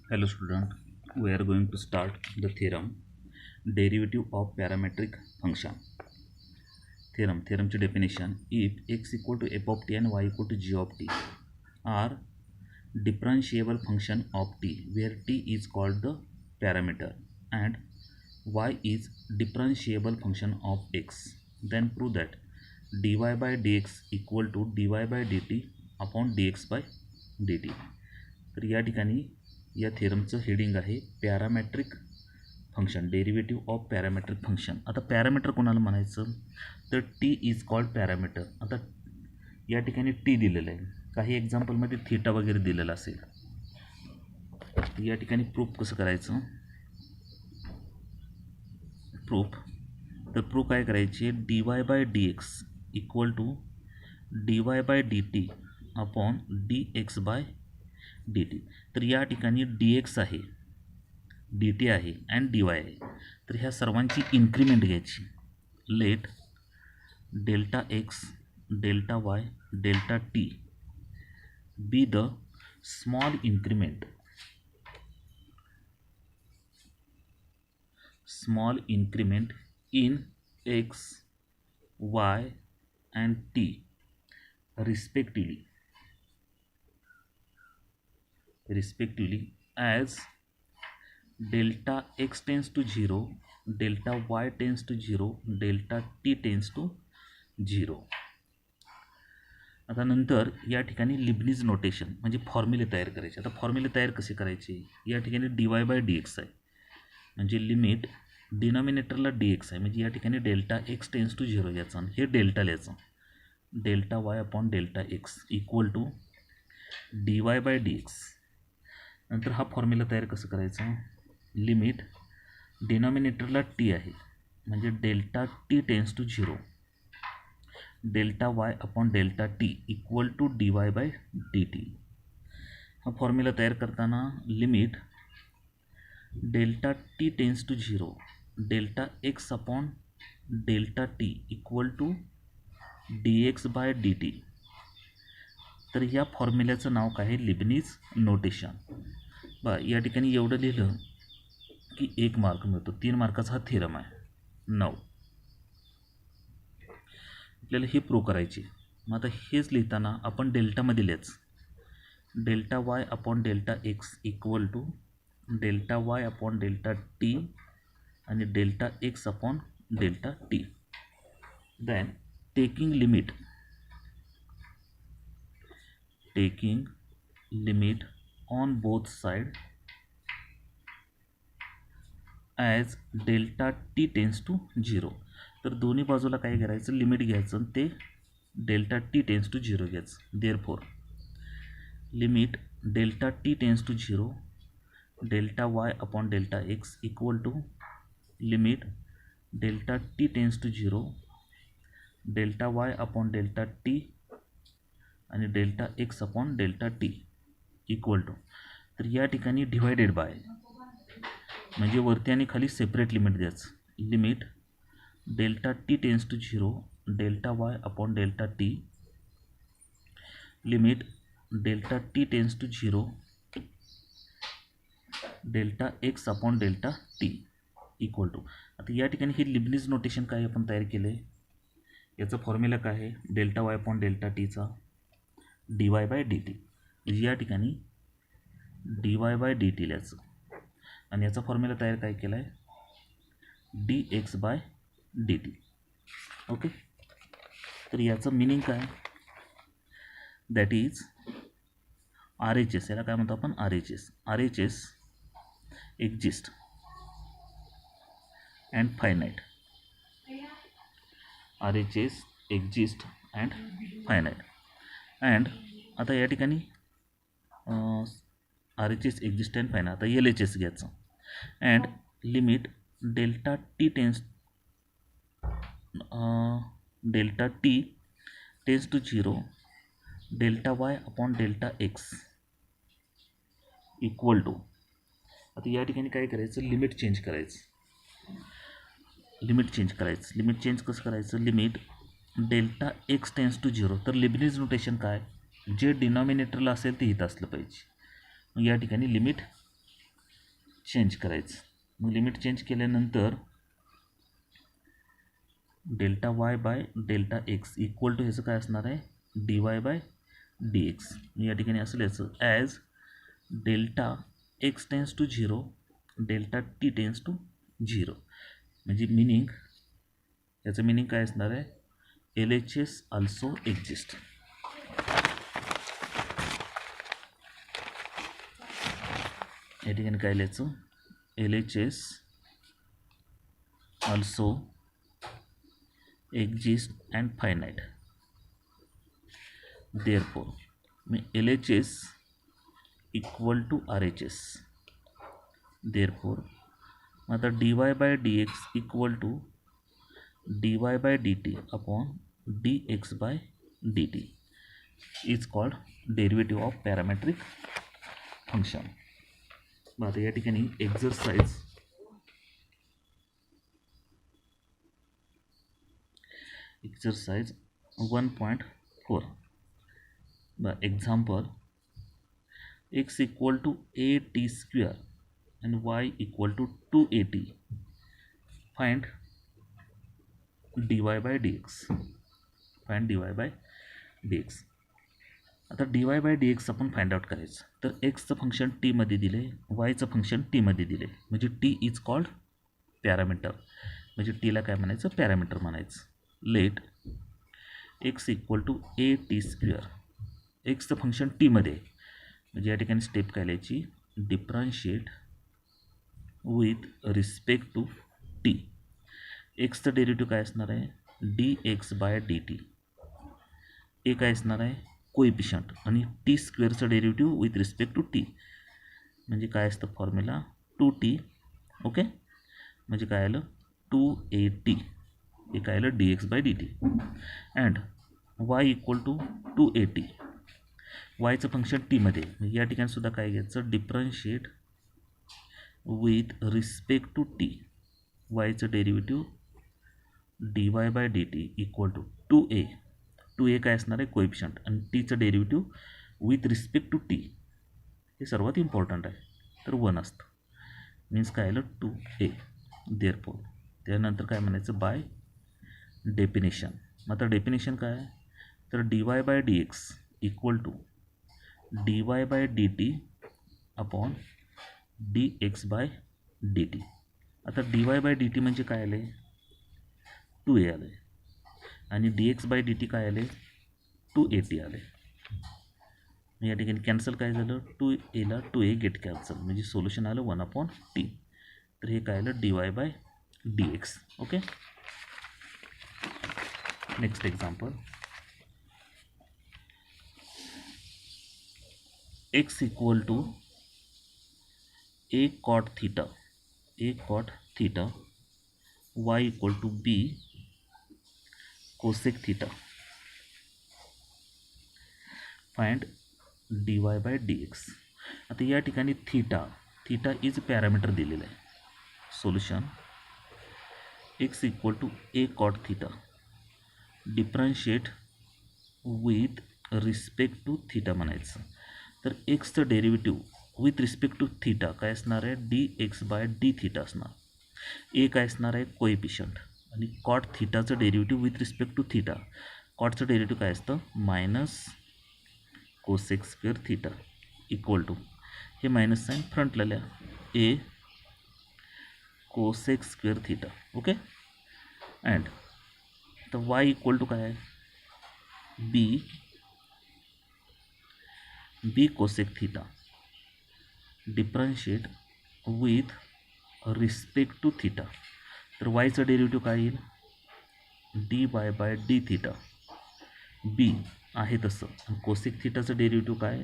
Hello student, we are going to start the theorem derivative of parametric function. Theorem definition: if x equal to f of t and y equal to g of t are differentiable function of t where t is called the parameter and y is differentiable function of x, then prove that dy by dx equal to dy by dt upon dx by dt. तर या ठिकाणी या थेरमचं heading आहे parametric function, derivative of parametric function. आता parameter कोणाला म्हणायचं तर T is called parameter. आता या ठिकाणी टी दिलेलं आहे, काही एक्झाम्पलमध्ये थीटा वगैरे दिलेलं असेल. या ठिकाणी प्रूफ कसं करायचं, प्रूफ काय करायचे, D Y by D x equal to D Y by D T upon D x by D T. तर या ठिकाणी डी एक्स आहे, डी टी आहे अँड डी वाय आहे. तर ह्या सर्वांची इन्क्रीमेंट घ्यायची. Let delta X delta Y delta T be the small increment in x, y and t respectively as delta x tends to 0, delta y tends to 0, delta t tends to 0. आता नंतर या ठिकाणी Leibniz notation म्हणजे फॉर्म्युले तयार करायचे. आता फॉर्म्युले तयार कसे करायचे, या ठिकाणी D Y by D X आहे म्हणजे लिमिट डिनॉमिनेटरला डी एक्स आहे म्हणजे या ठिकाणी डेल्टा एक्स टेन्स टू 0 याचा, हे डेल्टा लिहायचं delta Y upon delta x equal to D Y by D X. नंतर हा फॉर्म्युला तयार कसं करायचं, लिमिट डिनॉमिनेटरला टी आहे म्हणजे delta T tends to 0, delta Y upon delta T equal to D Y by D T. हा formula तयार करताना limit delta T tends to 0, delta x upon delta T equal to D x by D T. तर या फॉर्म्युल्याचं नाव काय आहे, Leibniz notation. या ठिकाणी एवढं लिहिलं की 1 मार्क मिळतो. 3 मार्काचा हा थेरम आहे. 9 आपल्याला हे प्रूव्ह करायचे. मग आता हेच लिहिताना आपण डेल्टामध्ये लिहायचं delta Y upon delta x equal to delta Y upon delta t आणि delta x upon delta t. Then taking limit on both side as delta T tends to 0. तर दोन्ही बाजूला काय करायचं, लिमिट घ्यायचं ते डेल्टा टी टेन्स टू 0 घ्यायचं. Therefore limit delta T tends to 0 delta Y upon delta x equal to limit delta T tends to 0 delta Y upon delta t आणि delta x upon delta T equal to. तर या ठिकाणी divided by म्हणजे वरती आणि खाली separate limit द्यायचं. Limit delta T tends to 0 delta Y upon delta t limit delta T tends to 0 delta x upon delta T equal to. आता या ठिकाणी हे लिबनिझ नोटेशन काय आपण तयार केलं आहे, याचा फॉर्म्युला काय आहे, डेल्टा वाय अपॉन डेल्टा टीचा D Y by D T म्हणजे या ठिकाणी D Y by D T लिहायचं आणि याचा फॉर्म्युला तयार काय केला आहे, D x by D T. Okay, तर याचं मिनिंग काय, that is R H S. याला काय म्हणतो आपण, R H S exist and finite. R H S exist and finite. And आता या ठिकाणी R H S exist and finite. आता एल एच एस घ्यायचं and limit delta T tends to 0 delta Y upon delta x equal to. आता या ठिकाणी काय करायचं, लिमिट चेंज करायचं. लिमिट चेंज कसं करायचं, limit delta X tends to 0. तर लिबनिझ नोटेशन काय, जे डिनॉमिनेटरला असेल ते इथं असलं पाहिजे. मग या ठिकाणी लिमिट चेंज करायचं. मग लिमिट चेंज केल्यानंतर delta Y by delta x equal to ह्याचं काय असणार आहे, D Y by D X. या ठिकाणी असेल याचं as delta X tends to zero delta T tends to zero. म्हणजे मिनिंग, याचं मिनिंग काय असणार आहे, L H S also exist. या ठिकाणी काय लिहायचं, L H S also exist and finite. Therefore LHS equal to RHS. Therefore आता dy by dx equal to dy by dt upon dx by dt is called derivative of parametric function. आता या ठिकाणी exercise exercise 1.4. The example, x equal to at square and y equal to 2at. Find dy by dx. Find dy by dx. आता dy by dx आपण find out करायचं. तर एक्सचं function T मध्ये दिले, वायचं फंक्शन टी मध्ये दिले, म्हणजे टी इज कॉल्ड पॅरामीटर. म्हणजे टीला काय म्हणायचं, पॅरामीटर म्हणायचं. Let x equal to a t square. एक्सचं फंक्शन टीमध्ये, म्हणजे या ठिकाणी स्टेप काय लिहायची, differentiate with respect to t. एक्सचं डेरिव्हेटिव्ह काय असणार आहे, D x by D t. A काय असणार आहे, कोएफिशियंट, आणि टी स्क्वेअरचं derivative with respect to t. म्हणजे काय असतं फॉर्म्युला, 2t. ओके, म्हणजे काय आलं 2at. हे काय आलं d x by D t. And y equal to 2at. वायचं फंक्शन टीमध्ये, या ठिकाणी सुद्धा काय घ्यायचं, differentiate with respect to t. वायचं derivative d Y by D t equal to 2a. 2a काय असणार आहे, कोएफिशियंट, आणि टीचं derivative with respect to t. हे सर्वात इम्पॉर्टंट आहे, तर 1 असतं. मीन्स काय आलं 2a. देअरफॉर त्यानंतर काय म्हणायचं, बाय डेफिनेशन. आता डेफिनेशन काय आहे, तर d Y by D x equal to D Y by D T upon D x by D t. आता d Y by D T म्हणजे काय आलं आहे, 2a आलं आहे, आणि d x by D t काय आले, 2at आले. या ठिकाणी कॅन्सल काय झालं, 2a ला 2a गेट कॅन्सल, म्हणजे सोल्युशन आलं 1/t. तर हे काय आलं, d Y by D x. Okay, next example, x equal to a cot theta, a cot theta, y equal to b cosec theta. Find d Y by D x. आता या ठिकाणी theta is parameter दिलेलं आहे. Solution, x equal to a cot theta, differentiate with respect to theta म्हणायचं. तर एक्सचं derivative with respect to theta काय असणार आहे, D x by d theta असणार. ए काय असणार आहे, कोएफिशियंट, आणि कॉट थीटाचं derivative with respect to theta. कॉटचं डेरिव्हेटिव्ह काय असतं, minus cosec square theta equal to, हे मायनस साईन फ्रंटला लिहा, a cosec square theta. Okay, and तर वाय इक्वल टू काय आहे, b cosec theta, differentiate with respect to theta. तर वायचं डेरिव्हेटिव्ह काय येईल, d Y by d theta, b आहे तसं, आणि कोसेक थीटाचं डेरिव्हेटिव्ह काय,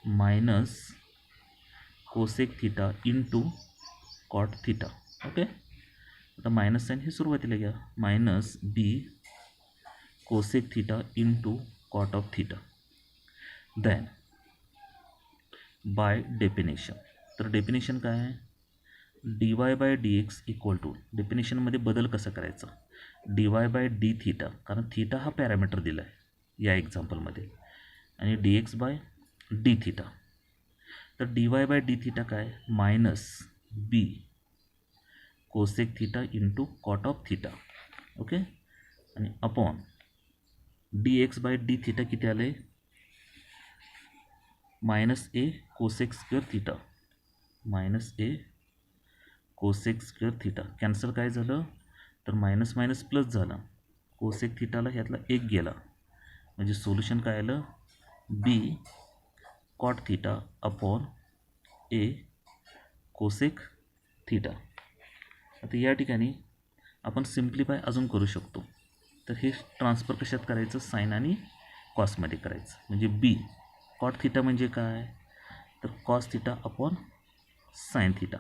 minus cosec theta into cot theta. Okay, आता मायनस साईन हे सुरुवातीला घ्या, minus b cosec theta into cot of theta. Then by definition. तर डेफिनेशन काय आहे, D Y by D x equal to, डेफिनेशनमध्ये बदल कसा करायचा, d Y by d theta, कारण थीटा हा पॅरामीटर दिला आहे या एक्झाम्पलमध्ये, आणि d x by d theta. तर d Y by d theta काय, minus b cosec theta into cot of theta. Okay. आणि upon D x by D theta किती आलं आहे, minus A cosec square theta, minus A cosec square theta. Cancel काय झालं तर minus minus plus झाला, cosec थिटाला ह्यातला एक गेला, म्हणजे सोल्युशन काय आलं, B cot theta upon A cosec theta. आता या ठिकाणी आपण सिम्प्लिफाय अजून करू शकतो. तर हे ट्रान्सफर कशात करायचं, साइन आणि कॉसमध्ये करायचं. म्हणजे बी कॉट थिटा म्हणजे काय तर cos theta upon sine theta,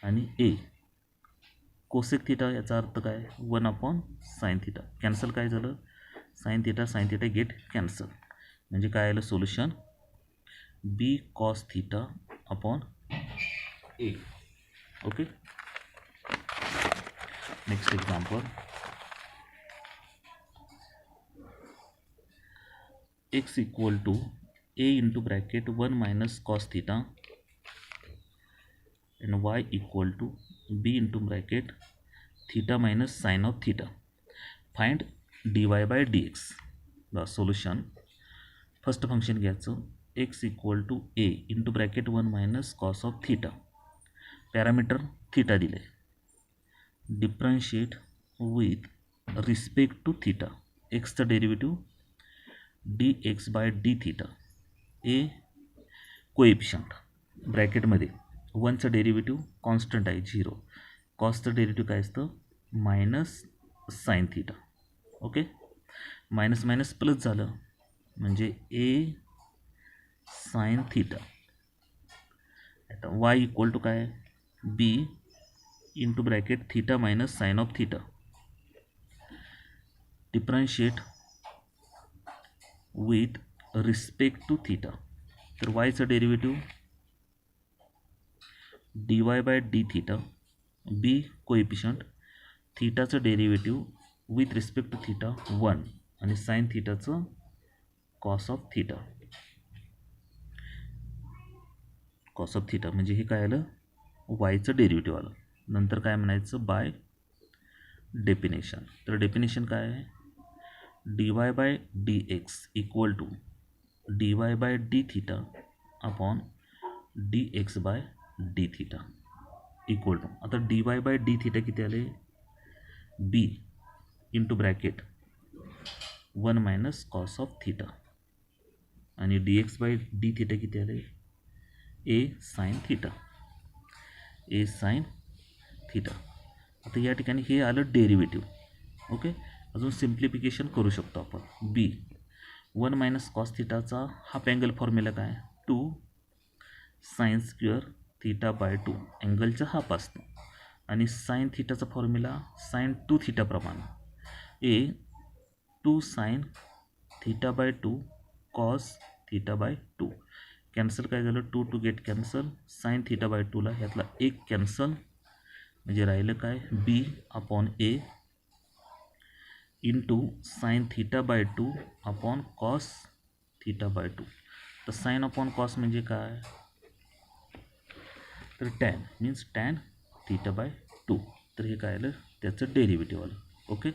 आणि ए कोसेक थिटा याचा अर्थ काय 1 अपॉन साइन थिटा. कॅन्सल काय झालं, साइन थिटा गेट कॅन्सल, म्हणजे काय आलं solution b cos theta upon a. Okay. Next example, x equal to a into bracket 1 minus cos theta and y equal to b into bracket theta minus sine of theta. Find dy by dx. The solution, first function घ्यायचं x equal to a into bracket 1 minus cos of theta, parameter theta दिले, differentiate with respect to theta, एक्सचं derivative d x by D theta, A coefficient ब्रॅकेटमध्ये 1चं derivative constant आहे 0, कॉसचं derivative काय असतं minus sine theta. Okay. Minus minus plus झालं म्हणजे ए साइन थिटा. आता वाय इक्वल टू काय b into bracket theta minus sine of theta, differentiate with respect to theta. तर वायचं derivative d Y by D theta, b coefficient, थिटाचं derivative with respect to theta 1 आणि sine थिटाचं cos of theta, cos of theta म्हणजे हे काय आलं वायचं डेरिव्हेटिव्ह आलं. नंतर काय म्हणायचं बाय डेफिनेशन. तर डेफिनेशन काय आहे, D Y by D x equal to D Y by D theta upon D x by D theta equal to, आता d Y by D theta किती आले b into bracket 1 minus cos of theta, आणि d x by D theta किती आले a sine theta, a sine theta. आता या ठिकाणी हे आलं डेरिव्हेटिव्ह. ओके. अजून सिम्प्लिफिकेशन करू शकतो आपण. बी 1 मायनस कॉस थिटाचा हाफ अँगल फॉर्म्युला काय 2 साइन स्क्वेअर थिटा बाय 2, अँगलचा हाफ असतो, आणि साइन थिटाचा फॉर्म्युला साइन 2 थिटाप्रमाणे a 2 sine theta by 2 cos theta by 2. Cancel काय झालं 2 to get cancel, sine theta by 2ला ह्यातला एक कॅन्सल, म्हणजे राहिलं काय b upon a into sine theta by 2 upon cos theta by 2. तर साइन अपॉन कॉस म्हणजे काय तर tan means tan theta by 2. तर हे काय आलं त्याचं डेरिव्हेटिव्ह आलं. ओके.